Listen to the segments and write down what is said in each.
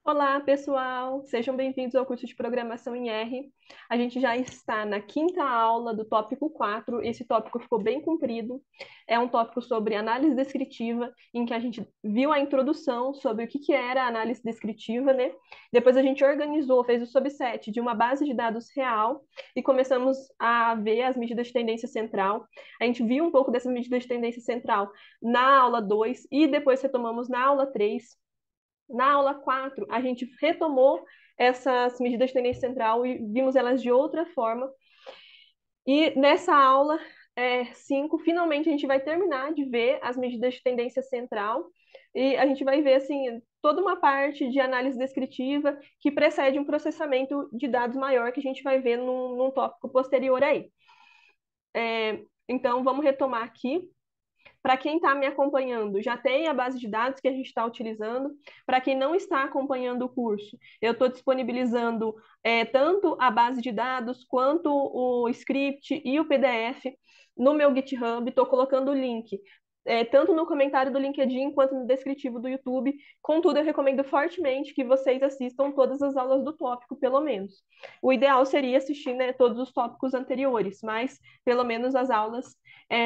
Olá, pessoal! Sejam bem-vindos ao curso de Programação em R. A gente já está na quinta aula do tópico 4. Esse tópico ficou bem comprido. É um tópico sobre análise descritiva, em que a gente viu a introdução sobre o que era a análise descritiva, né? Depois a gente organizou, fez o subset de uma base de dados real e começamos a ver as medidas de tendência central. A gente viu um pouco dessas medidas de tendência central na aula 2 e depois retomamos na aula 3. Na aula 4, a gente retomou essas medidas de tendência central e vimos elas de outra forma. E nessa aula 5, finalmente a gente vai terminar de ver as medidas de tendência central e a gente vai ver assim toda uma parte de análise descritiva que precede um processamento de dados maior que a gente vai ver num tópico posterior aí. Então, vamos retomar aqui. Para quem está me acompanhando, já tem a base de dados que a gente está utilizando. Para quem não está acompanhando o curso, eu estou disponibilizando tanto a base de dados quanto o script e o PDF no meu GitHub. Estou colocando o link tanto no comentário do LinkedIn quanto no descritivo do YouTube. Contudo, eu recomendo fortemente que vocês assistam todas as aulas do tópico, pelo menos. O ideal seria assistir, né, todos os tópicos anteriores, mas pelo menos as aulas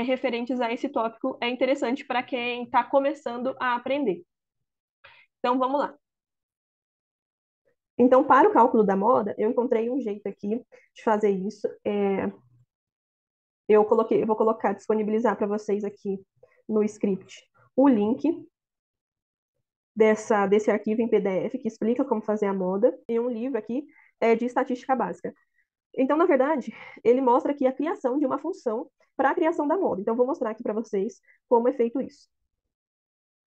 referentes a esse tópico é interessante para quem está começando a aprender. Então, vamos lá. Então, para o cálculo da moda, eu encontrei um jeito aqui de fazer isso. Eu vou colocar, disponibilizar para vocês aqui no script o link desse arquivo em PDF que explica como fazer a moda e um livro aqui de estatística básica. Então, na verdade, ele mostra aqui a criação de uma função para a criação da moda. Então, eu vou mostrar aqui para vocês como é feito isso.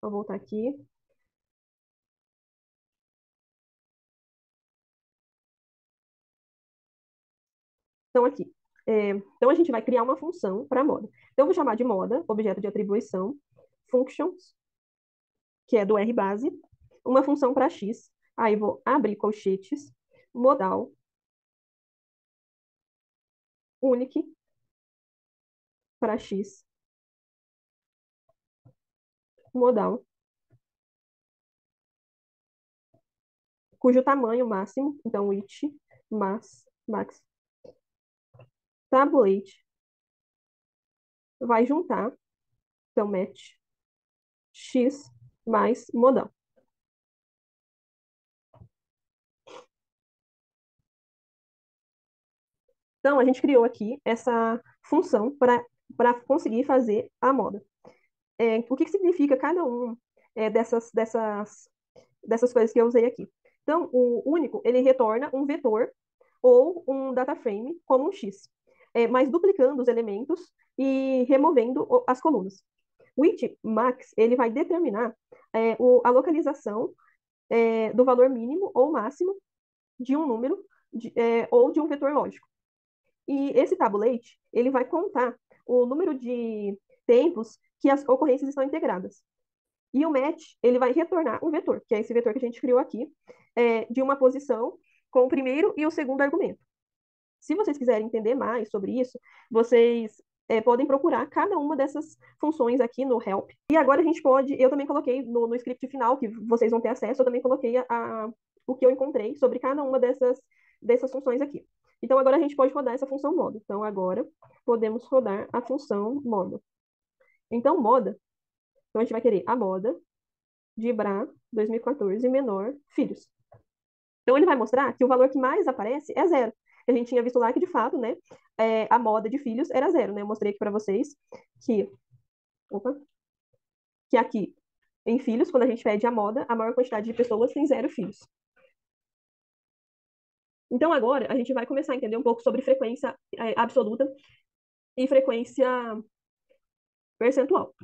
Vou voltar aqui. Então, aqui. Então, a gente vai criar uma função para moda. Então, eu vou chamar de moda, objeto de atribuição, functions, que é do RBase, uma função para x. Aí, vou abrir colchetes, modal, unique para x, modal, cujo tamanho máximo, então, it, max, tabulate, vai juntar, então, match, x mais modal. Então, a gente criou aqui essa função para conseguir fazer a moda. O que significa cada um dessas coisas que eu usei aqui? Então, o único, ele retorna um vetor ou um data frame como um X, mas duplicando os elementos e removendo as colunas. O it max, ele vai determinar a localização do valor mínimo ou máximo de um número ou de um vetor lógico. E esse tabulate, ele vai contar o número de tempos que as ocorrências estão integradas. E o match, ele vai retornar um vetor, que é esse vetor que a gente criou aqui, de uma posição com o primeiro e o segundo argumento. Se vocês quiserem entender mais sobre isso, vocês podem procurar cada uma dessas funções aqui no help. E agora a gente pode, eu também coloquei no script final, que vocês vão ter acesso, eu também coloquei o que eu encontrei sobre cada uma dessas funções aqui. Então agora a gente pode rodar essa função moda. Então agora podemos rodar a função moda. Então moda, então a gente vai querer a moda de Bra 2014 menor filhos. Então ele vai mostrar que o valor que mais aparece é zero. A gente tinha visto lá que, de fato, né, a moda de filhos era zero, né? Eu mostrei aqui para vocês que, opa, que aqui, em filhos, quando a gente pede a moda, a maior quantidade de pessoas tem 0 filhos. Então, agora, a gente vai começar a entender um pouco sobre frequência absoluta e frequência percentual.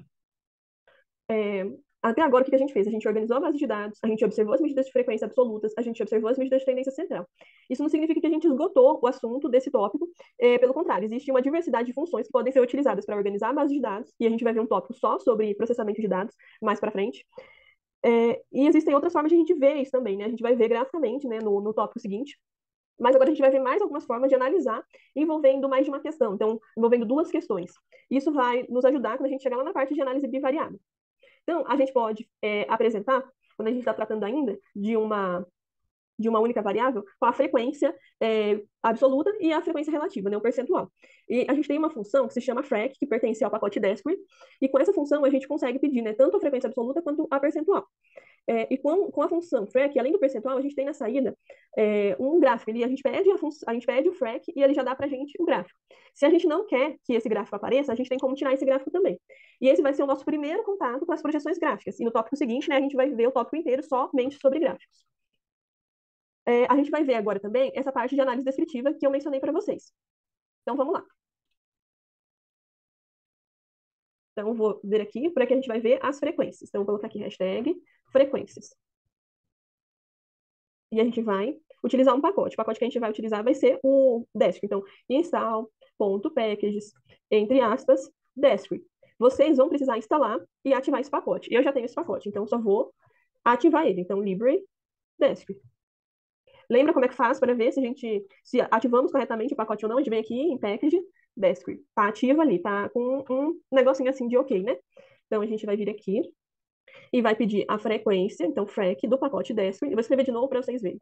Até agora, o que a gente fez? A gente organizou a base de dados, a gente observou as medidas de frequência absolutas, a gente observou as medidas de tendência central. Isso não significa que a gente esgotou o assunto desse tópico, pelo contrário, existe uma diversidade de funções que podem ser utilizadas para organizar a base de dados, e a gente vai ver um tópico só sobre processamento de dados mais para frente. E existem outras formas de a gente ver isso também, né? A gente vai ver graficamente, né, no tópico seguinte. Mas agora a gente vai ver mais algumas formas de analisar envolvendo mais de uma questão, então, envolvendo duas questões. Isso vai nos ajudar quando a gente chegar lá na parte de análise bivariada. Então, a gente pode apresentar quando a gente está tratando ainda de uma única variável, com a frequência absoluta e a frequência relativa, né, o percentual. E a gente tem uma função que se chama frac, que pertence ao pacote Discrete, e com essa função a gente consegue pedir, né, tanto a frequência absoluta quanto a percentual. E com a função frac, além do percentual, a gente tem na saída um gráfico. A gente pede o frac e ele já dá para a gente o gráfico. Se a gente não quer que esse gráfico apareça, a gente tem como tirar esse gráfico também. E esse vai ser o nosso primeiro contato com as projeções gráficas. E no tópico seguinte, né, a gente vai ver o tópico inteiro somente sobre gráficos. A gente vai ver agora também essa parte de análise descritiva que eu mencionei para vocês. Então, vamos lá. Então, eu vou ver aqui, por aqui a gente vai ver as frequências. Então, eu vou colocar aqui hashtag frequências. E a gente vai utilizar um pacote. O pacote que a gente vai utilizar vai ser o Desc. Então, install.packages, entre aspas, Desc. Vocês vão precisar instalar e ativar esse pacote. Eu já tenho esse pacote, então só vou ativar ele. Então, library Desc. Lembra como é que faz para ver se ativamos corretamente o pacote ou não? A gente vem aqui em package, Desc. Tá ativo ali, tá com um negocinho assim de ok, né? Então, a gente vai vir aqui e vai pedir a frequência, então frac do pacote Desc. Eu vou escrever de novo para vocês verem.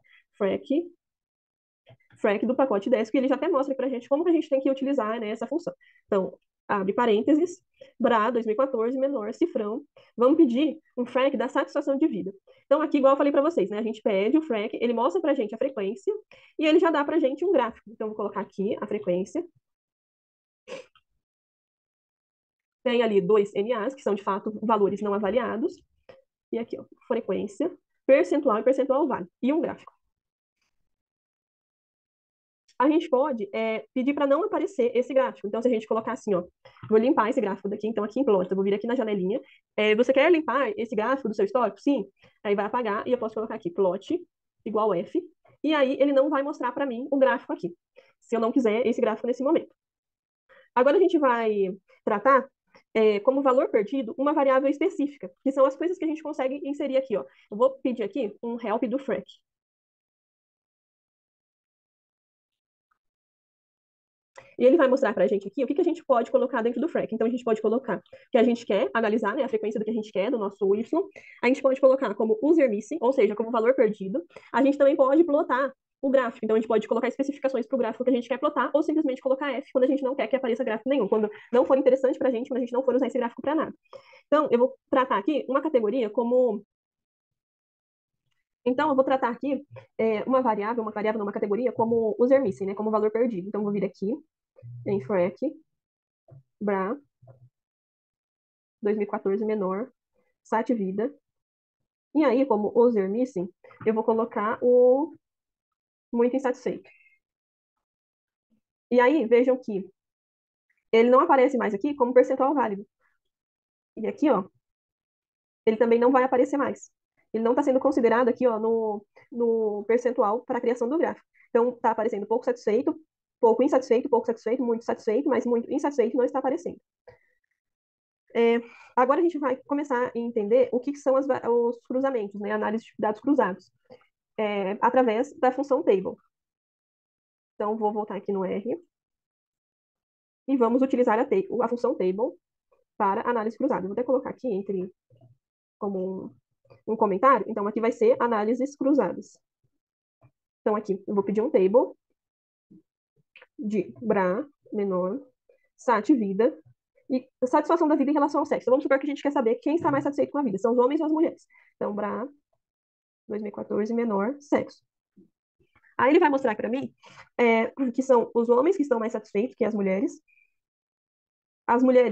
Frac do pacote Desc, e ele já até mostra para a gente como que a gente tem que utilizar, né, essa função. Então, abre parênteses, BRA 2014 menor cifrão. Vamos pedir um frac da satisfação de vida. Então, aqui, igual eu falei para vocês, né, a gente pede o frac, ele mostra para a gente a frequência e ele já dá para a gente um gráfico. Então, vou colocar aqui a frequência. Tem ali dois NAs, que são de fato valores não avaliados. E aqui, ó, frequência, percentual e percentual vale. E um gráfico. A gente pode pedir para não aparecer esse gráfico. Então, se a gente colocar assim, ó, vou limpar esse gráfico daqui, então aqui em plot, eu vou vir aqui na janelinha. Você quer limpar esse gráfico do seu histórico? Sim. Aí vai apagar e eu posso colocar aqui plot igual F. E aí ele não vai mostrar para mim o gráfico aqui, se eu não quiser esse gráfico nesse momento. Agora a gente vai tratar como valor perdido uma variável específica, que são as coisas que a gente consegue inserir aqui, ó. Eu vou pedir aqui um help do frac. E ele vai mostrar para a gente aqui o que a gente pode colocar dentro do frac. Então, a gente pode colocar que a gente quer analisar, né, a frequência do que a gente quer, do nosso Y. A gente pode colocar como user missing, ou seja, como valor perdido. A gente também pode plotar o gráfico. Então, a gente pode colocar especificações para o gráfico que a gente quer plotar, ou simplesmente colocar F quando a gente não quer que apareça gráfico nenhum, quando não for interessante para a gente, quando a gente não for usar esse gráfico para nada. Então, eu vou tratar aqui uma categoria como... Então, eu vou tratar aqui uma variável numa categoria como user missing, né, como valor perdido. Então, eu vou vir aqui em frac, bra, 2014 menor, site vida. E aí, como user missing, eu vou colocar o muito insatisfeito. E aí, vejam que ele não aparece mais aqui como percentual válido. E aqui, ó, ele também não vai aparecer mais. Ele não está sendo considerado aqui, ó, no percentual para a criação do gráfico. Então, está aparecendo pouco insatisfeito, muito satisfeito, mas muito insatisfeito não está aparecendo. Agora a gente vai começar a entender o que são os cruzamentos, né? Análise de dados cruzados, através da função table. Então, vou voltar aqui no R e vamos utilizar a função table para análise cruzada. Vou até colocar aqui como um comentário. Então, aqui vai ser análises cruzadas. Então, aqui eu vou pedir um table de bra menor, sat vida, e satisfação da vida em relação ao sexo. Então, vamos supor que a gente quer saber quem está mais satisfeito com a vida, são os homens ou as mulheres. Então, bra 2014 menor, sexo. Aí ele vai mostrar para mim que são os homens que estão mais satisfeitos que as mulheres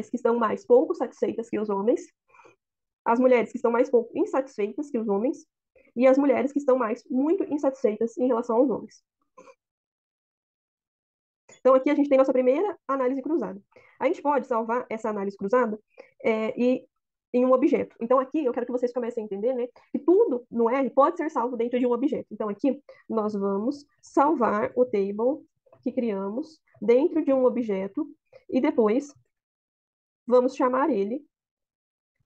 que estão mais pouco satisfeitas que os homens, as mulheres que estão mais pouco insatisfeitas que os homens, e as mulheres que estão mais muito insatisfeitas em relação aos homens. Então, aqui a gente tem nossa primeira análise cruzada. A gente pode salvar essa análise cruzada em um objeto. Então, aqui eu quero que vocês comecem a entender, né, que tudo no R pode ser salvo dentro de um objeto. Então, aqui nós vamos salvar o table que criamos dentro de um objeto e depois vamos chamar ele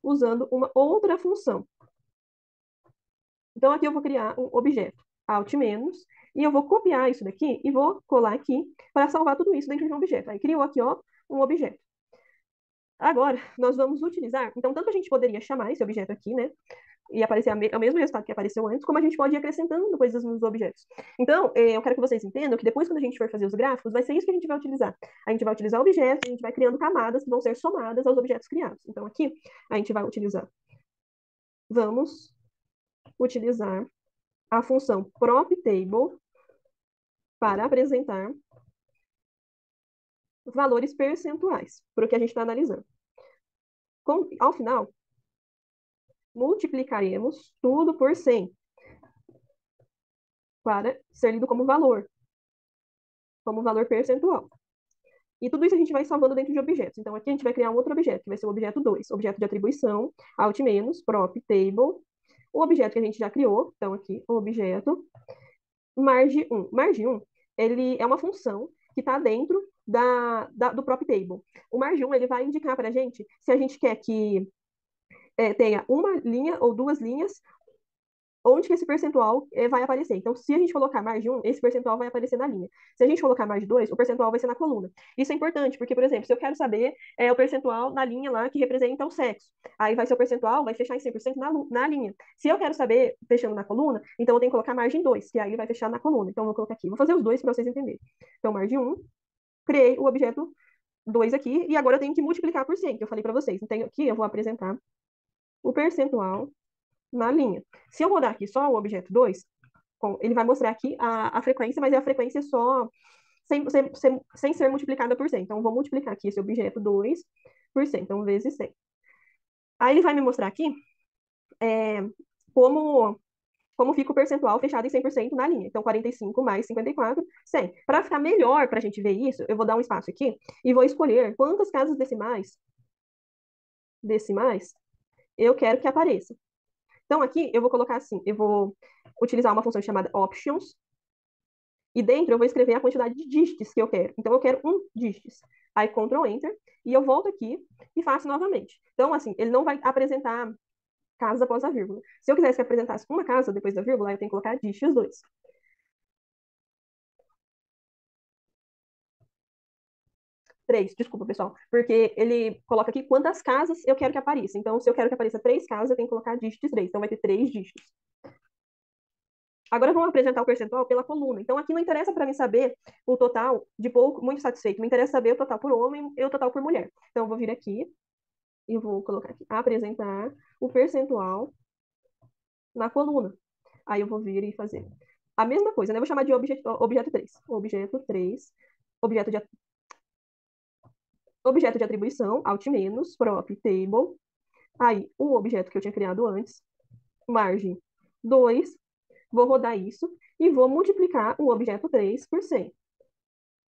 usando uma outra função. Então, aqui eu vou criar um objeto alt menos, e eu vou copiar isso daqui e vou colar aqui para salvar tudo isso dentro de um objeto. Aí criou aqui, ó, um objeto. Agora, nós vamos utilizar, então, tanto a gente poderia chamar esse objeto aqui, né, e aparecer o mesmo resultado que apareceu antes, como a gente pode ir acrescentando coisas nos objetos. Então, eu quero que vocês entendam que depois, quando a gente for fazer os gráficos, vai ser isso que a gente vai utilizar. A gente vai utilizar objetos, a gente vai criando camadas que vão ser somadas aos objetos criados. Então, aqui, a gente vai utilizar. Vamos utilizar a função propTable para apresentar valores percentuais para o que a gente está analisando. Ao final, multiplicaremos tudo por 100 para ser lido como valor percentual. E tudo isso a gente vai salvando dentro de objetos. Então, aqui a gente vai criar um outro objeto, que vai ser o objeto 2, objeto de atribuição, alt menos, propTable, o objeto que a gente já criou, então aqui, o objeto, margin1. Margin1, ele é uma função que está dentro do propTable. O margin1, ele vai indicar para a gente se a gente quer que tenha uma linha ou duas linhas, onde que esse percentual vai aparecer. Então, se a gente colocar margem 1, esse percentual vai aparecer na linha. Se a gente colocar margem 2, o percentual vai ser na coluna. Isso é importante, porque, por exemplo, se eu quero saber o percentual na linha lá que representa o sexo, aí vai ser o percentual, vai fechar em 100% na linha. Se eu quero saber, fechando na coluna, então eu tenho que colocar margem 2, que aí vai fechar na coluna. Então, eu vou colocar aqui. Vou fazer os dois para vocês entenderem. Então, margem 1, criei o objeto 2 aqui, e agora eu tenho que multiplicar por 100, que eu falei para vocês. Então, aqui eu vou apresentar o percentual na linha. Se eu rodar aqui só o objeto 2, ele vai mostrar aqui a frequência, mas é a frequência só sem ser multiplicada por 100. Então, eu vou multiplicar aqui esse objeto 2 por 100, então vezes 100. Aí ele vai me mostrar aqui como fica o percentual fechado em 100% na linha. Então, 45 mais 54, 100. Para ficar melhor para a gente ver isso, eu vou dar um espaço aqui e vou escolher quantas casas decimais eu quero que apareça. Então, aqui eu vou colocar assim, eu vou utilizar uma função chamada options, e dentro eu vou escrever a quantidade de dígitos que eu quero. Então, eu quero 1 dígito. Aí, Ctrl Enter, e eu volto aqui e faço novamente. Então, assim, ele não vai apresentar casas após a vírgula. Se eu quisesse que apresentasse uma casa depois da vírgula, aí eu tenho que colocar dígitos 2. 3, desculpa, pessoal, porque ele coloca aqui quantas casas eu quero que apareça. Então, se eu quero que apareça 3 casas, eu tenho que colocar dígitos 3. Então, vai ter 3 dígitos. Agora vamos apresentar o percentual pela coluna. Então, aqui não interessa para mim saber o total de pouco, muito satisfeito. Me interessa saber o total por homem e o total por mulher. Então, eu vou vir aqui e vou colocar aqui, apresentar o percentual na coluna. Aí eu vou vir e fazer a mesma coisa, né? Eu vou chamar de objeto 3. Objeto 3, objeto de, objeto de atribuição, alt menos, propTable. Aí, o objeto que eu tinha criado antes, margem 2, vou rodar isso e vou multiplicar o objeto 3 por 100,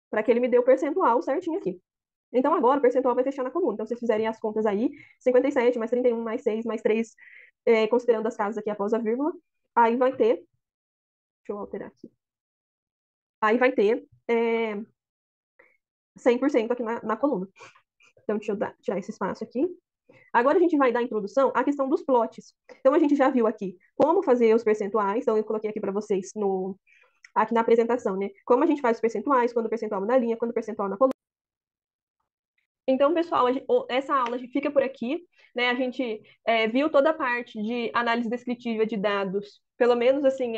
para que ele me dê o percentual certinho aqui. Então, agora o percentual vai fechar na coluna. Então, se vocês fizerem as contas aí, 57 mais 31 mais 6 mais 3, considerando as casas aqui após a vírgula, aí vai ter, deixa eu alterar aqui, aí vai ter 100% aqui na coluna. Então, deixa eu tirar esse espaço aqui. Agora a gente vai dar introdução à questão dos plots. Então, a gente já viu aqui como fazer os percentuais. Então, eu coloquei aqui para vocês aqui na apresentação, né? Como a gente faz os percentuais, quando o percentual na linha, quando o percentual na coluna. Então, pessoal, essa aula fica por aqui, né? A gente viu toda a parte de análise descritiva de dados, pelo menos assim,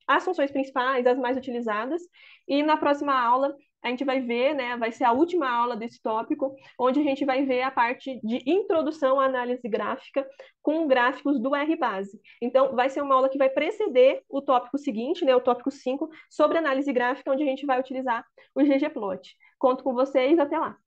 as funções principais, as mais utilizadas, e na próxima aula a gente vai ver, né? Vai ser a última aula desse tópico, onde a gente vai ver a parte de introdução à análise gráfica com gráficos do RBase. Então, vai ser uma aula que vai preceder o tópico seguinte, né? O tópico 5, sobre análise gráfica, onde a gente vai utilizar o ggplot. Conto com vocês, até lá!